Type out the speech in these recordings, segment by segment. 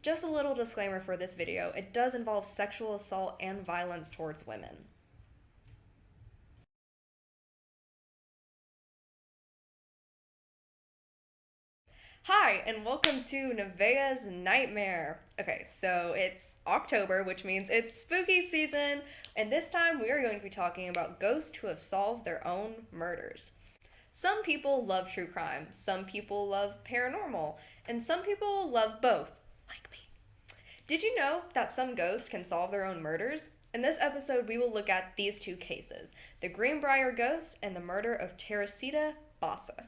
Just a little disclaimer for this video, it does involve sexual assault and violence towards women. Hi, and welcome to Nevaeh's Nightmare. Okay, so it's October, which means it's spooky season, and this time we are going to be talking about ghosts who have solved their own murders. Some people love true crime, some people love paranormal, and some people love both, like me. Did you know that some ghosts can solve their own murders? In this episode, we will look at these two cases, the Greenbrier Ghost and the murder of Teresita Basa.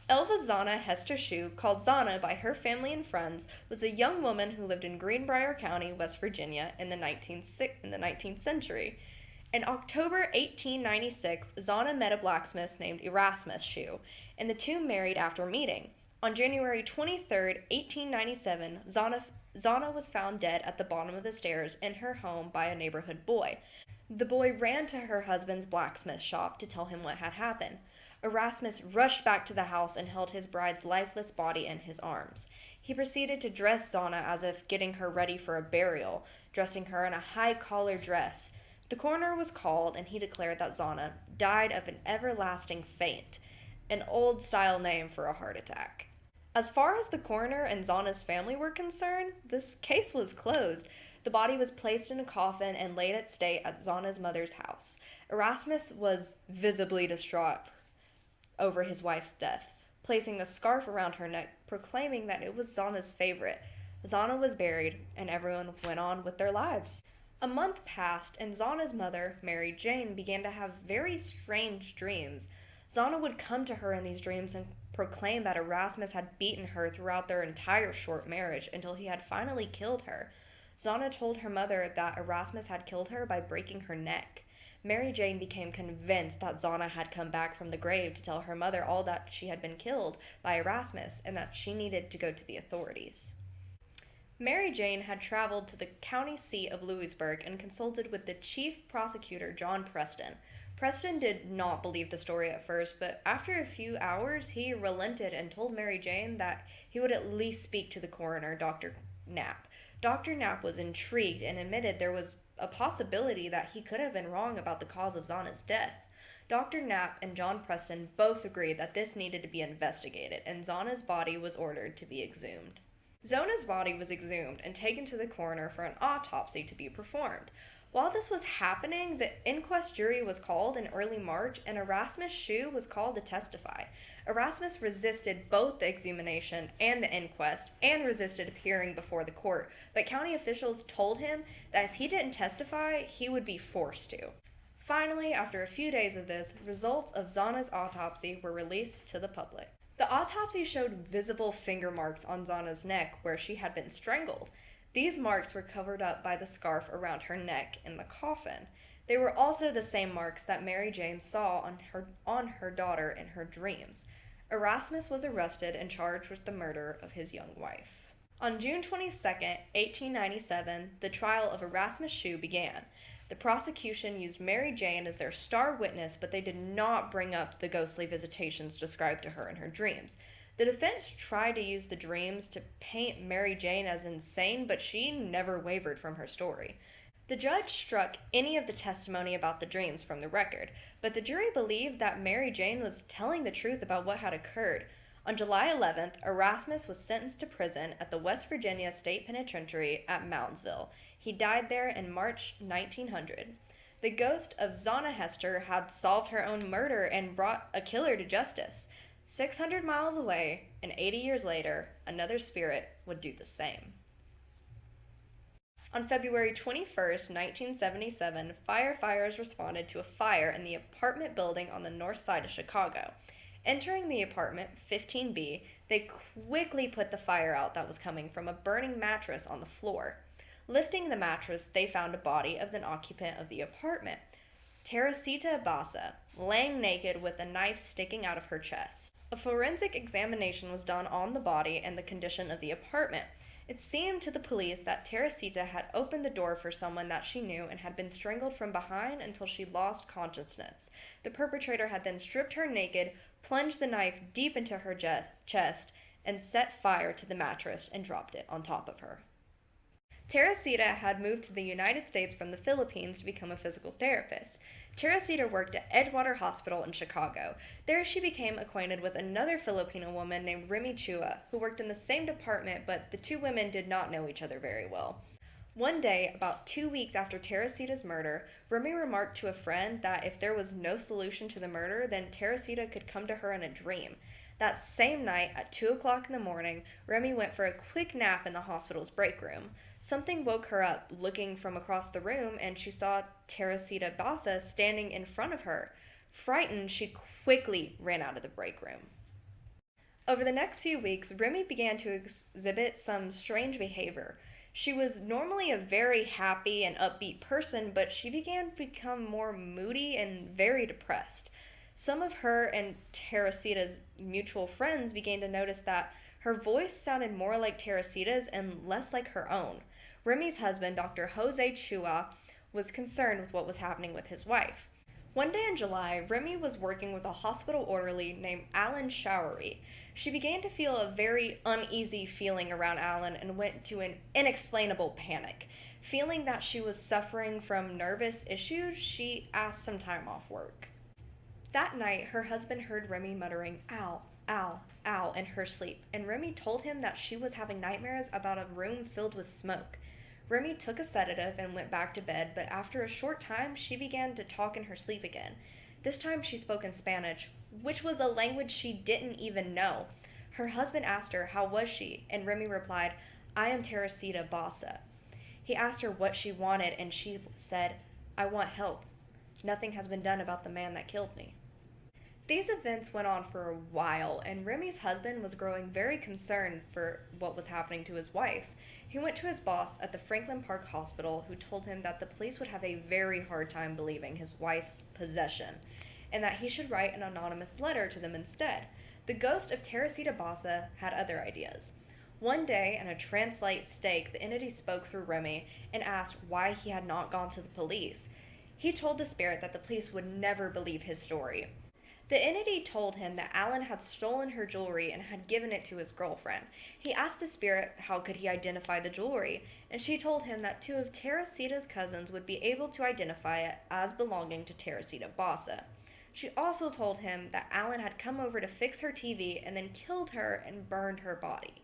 Elva Zana Hester Shue, called Zana by her family and friends, was a young woman who lived in Greenbrier County, West Virginia in the 19th century. In October 1896, Zana met a blacksmith named Erasmus Shue, and the two married after meeting. On January 23, 1897, Zana was found dead at the bottom of the stairs in her home by a neighborhood boy. The boy ran to her husband's blacksmith shop to tell him what had happened. Erasmus rushed back to the house and held his bride's lifeless body in his arms. He proceeded to dress Zana as if getting her ready for a burial, dressing her in a high-collar dress. The coroner was called, and he declared that Zana died of an everlasting faint, an old-style name for a heart attack. As far as the coroner and Zana's family were concerned, this case was closed. The body was placed in a coffin and laid at state at Zana's mother's house. Erasmus was visibly distraught over his wife's death, placing a scarf around her neck, proclaiming that it was Zana's favorite. Zana was buried, and everyone went on with their lives. A month passed, and Zana's mother, Mary Jane, began to have very strange dreams. Zana would come to her in these dreams and proclaim that Erasmus had beaten her throughout their entire short marriage until he had finally killed her. Zana told her mother that Erasmus had killed her by breaking her neck. Mary Jane became convinced that Zana had come back from the grave to tell her mother all that she had been killed by Erasmus and that she needed to go to the authorities. Mary Jane had traveled to the county seat of Louisburg and consulted with the chief prosecutor, John Preston. Preston did not believe the story at first, but after a few hours, he relented and told Mary Jane that he would at least speak to the coroner, Dr. Knapp. Dr. Knapp was intrigued and admitted there was a possibility that he could have been wrong about the cause of Zana's death. Dr. Knapp and John Preston both agreed that this needed to be investigated, and Zana's body was ordered to be exhumed. Zana's body was exhumed and taken to the coroner for an autopsy to be performed. While this was happening, the inquest jury was called in early March, and Erasmus Shue was called to testify. Erasmus resisted both the exhumation and the inquest, and resisted appearing before the court, but county officials told him that if he didn't testify, he would be forced to. Finally, after a few days of this, results of Zana's autopsy were released to the public. The autopsy showed visible finger marks on Zana's neck where she had been strangled. These marks were covered up by the scarf around her neck in the coffin. They were also the same marks that Mary Jane saw on her daughter in her dreams. Erasmus was arrested and charged with the murder of his young wife. On June 22, 1897, the trial of Erasmus Shue began. The prosecution used Mary Jane as their star witness, but they did not bring up the ghostly visitations described to her in her dreams. The defense tried to use the dreams to paint Mary Jane as insane, but she never wavered from her story. The judge struck any of the testimony about the dreams from the record, but the jury believed that Mary Jane was telling the truth about what had occurred. On July 11th, Erasmus was sentenced to prison at the West Virginia State Penitentiary at Moundsville. He died there in March 1900. The ghost of Zana Hester had solved her own murder and brought a killer to justice. 600 miles away, and 80 years later, another spirit would do the same. On February 21, 1977, firefighters responded to a fire in the apartment building on the north side of Chicago. Entering the apartment, 15B, they quickly put the fire out that was coming from a burning mattress on the floor. Lifting the mattress, they found a body of an occupant of the apartment, Teresita Basa, laying naked with a knife sticking out of her chest. A forensic examination was done on the body and the condition of the apartment. It seemed to the police that Teresita had opened the door for someone that she knew and had been strangled from behind until she lost consciousness. The perpetrator had then stripped her naked, plunged the knife deep into her chest, and set fire to the mattress and dropped it on top of her. Teresita had moved to the United States from the Philippines to become a physical therapist. Teresita worked at Edgewater Hospital in Chicago. There she became acquainted with another Filipino woman named Remy Chua, who worked in the same department, but the two women did not know each other very well. One day, about 2 weeks after Teresita's murder, Remy remarked to a friend that if there was no solution to the murder, then Teresita could come to her in a dream. That same night, at 2 o'clock in the morning, Remy went for a quick nap in the hospital's break room. Something woke her up, looking from across the room, and she saw Teresita Basa standing in front of her. Frightened, she quickly ran out of the break room. Over the next few weeks, Remy began to exhibit some strange behavior. She was normally a very happy and upbeat person, but she began to become more moody and very depressed. Some of her and Teresita's mutual friends began to notice that her voice sounded more like Teresita's and less like her own. Remy's husband, Dr. Jose Chua, was concerned with what was happening with his wife. One day in July, Remy was working with a hospital orderly named Alan Showery. She began to feel a very uneasy feeling around Alan and went to an inexplainable panic. Feeling that she was suffering from nervous issues, she asked some time off work. That night, her husband heard Remy muttering, "Ow, ow, ow," in her sleep, and Remy told him that she was having nightmares about a room filled with smoke. Remy took a sedative and went back to bed, but after a short time, she began to talk in her sleep again. This time she spoke in Spanish, which was a language she didn't even know. Her husband asked her, "How was she?" and Remy replied, "I am Teresita Basa." He asked her what she wanted, and she said, "I want help. Nothing has been done about the man that killed me." These events went on for a while, and Remy's husband was growing very concerned for what was happening to his wife. He went to his boss at the Franklin Park Hospital, who told him that the police would have a very hard time believing his wife's possession, and that he should write an anonymous letter to them instead. The ghost of Teresita Basa had other ideas. One day, in a trance-light stake, the entity spoke through Remy and asked why he had not gone to the police. He told the spirit that the police would never believe his story. The entity told him that Alan had stolen her jewelry and had given it to his girlfriend. He asked the spirit how could he identify the jewelry, and she told him that two of Teresita's cousins would be able to identify it as belonging to Teresita Basa. She also told him that Alan had come over to fix her TV and then killed her and burned her body.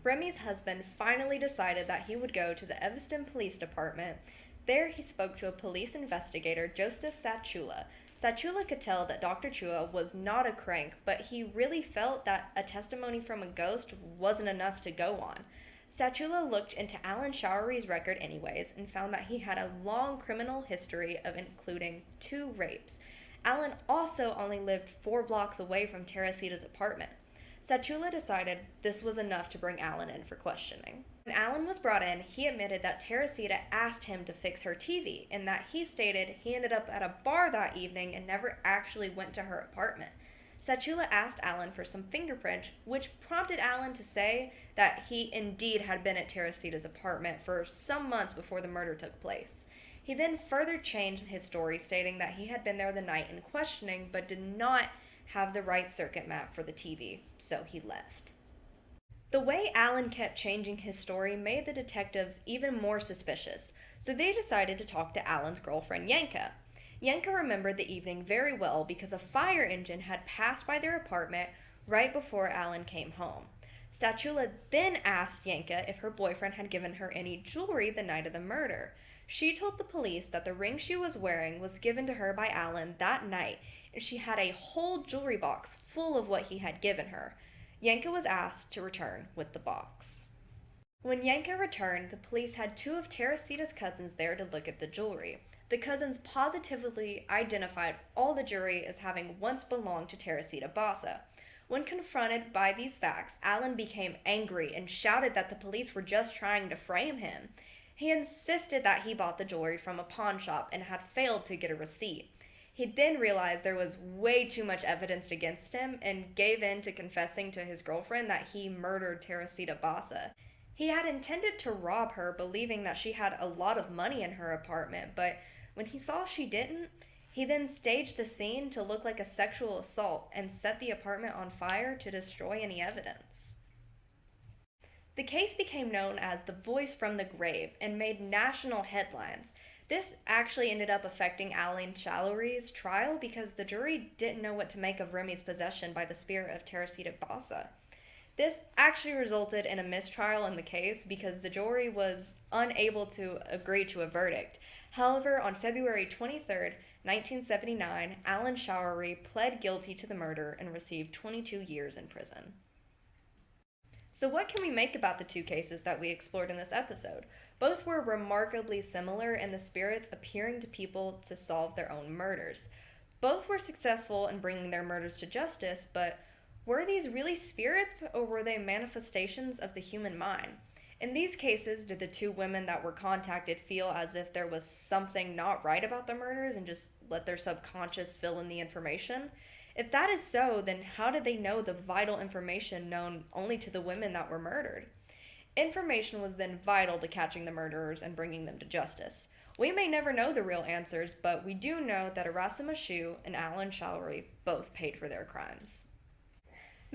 Remy's husband finally decided that he would go to the Evanston Police Department. There he spoke to a police investigator, Joseph Sachula. Sachula could tell that Dr. Chua was not a crank, but he really felt that a testimony from a ghost wasn't enough to go on. Sachula looked into Alan Showery's record anyways and found that he had a long criminal history of including 2 rapes. Alan also only lived 4 blocks away from Teresita's apartment. Sachula decided this was enough to bring Alan in for questioning. When Alan was brought in, he admitted that Teresita asked him to fix her TV, and that he stated he ended up at a bar that evening and never actually went to her apartment. Sachula asked Alan for some fingerprints, which prompted Alan to say that he indeed had been at Teresita's apartment for some months before the murder took place. He then further changed his story, stating that he had been there the night in questioning, but did not have the right circuit map for the TV, so he left. The way Alan kept changing his story made the detectives even more suspicious, so they decided to talk to Alan's girlfriend Yanka. Yanka remembered the evening very well because a fire engine had passed by their apartment right before Alan came home. Statula then asked Yanka if her boyfriend had given her any jewelry the night of the murder. She told the police that the ring she was wearing was given to her by Alan that night, and she had a whole jewelry box full of what he had given her. Yanka was asked to return with the box. When Yanka returned, the police had 2 of Teresita's cousins there to look at the jewelry. The cousins positively identified all the jewelry as having once belonged to Teresita Basa. When confronted by these facts, Alan became angry and shouted that the police were just trying to frame him. He insisted that he bought the jewelry from a pawn shop and had failed to get a receipt. He then realized there was way too much evidence against him and gave in to confessing to his girlfriend that he murdered Teresita Basa. He had intended to rob her, believing that she had a lot of money in her apartment, but when he saw she didn't, He then staged the scene to look like a sexual assault and set the apartment on fire to destroy any evidence. The case became known as the Voice from the Grave and made national headlines. This actually ended up affecting Aline Chalory's trial because the jury didn't know what to make of Remy's possession by the spirit of Teresita Basa. This actually resulted in a mistrial in the case because the jury was unable to agree to a verdict. However, on February 23rd, 1979, Alan Chalory pled guilty to the murder and received 22 years in prison. So, what can we make about the two cases that we explored in this episode? Both were remarkably similar in the spirits appearing to people to solve their own murders. Both were successful in bringing their murders to justice, but were these really spirits or were they manifestations of the human mind? In these cases, did the two women that were contacted feel as if there was something not right about the murders and just let their subconscious fill in the information? If that is so, then how did they know the vital information known only to the women that were murdered? Information was then vital to catching the murderers and bringing them to justice. We may never know the real answers, but we do know that Erasima Shue and Alan Chalory both paid for their crimes.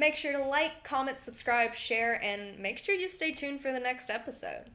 Make sure to like, comment, subscribe, share, and make sure you stay tuned for the next episode.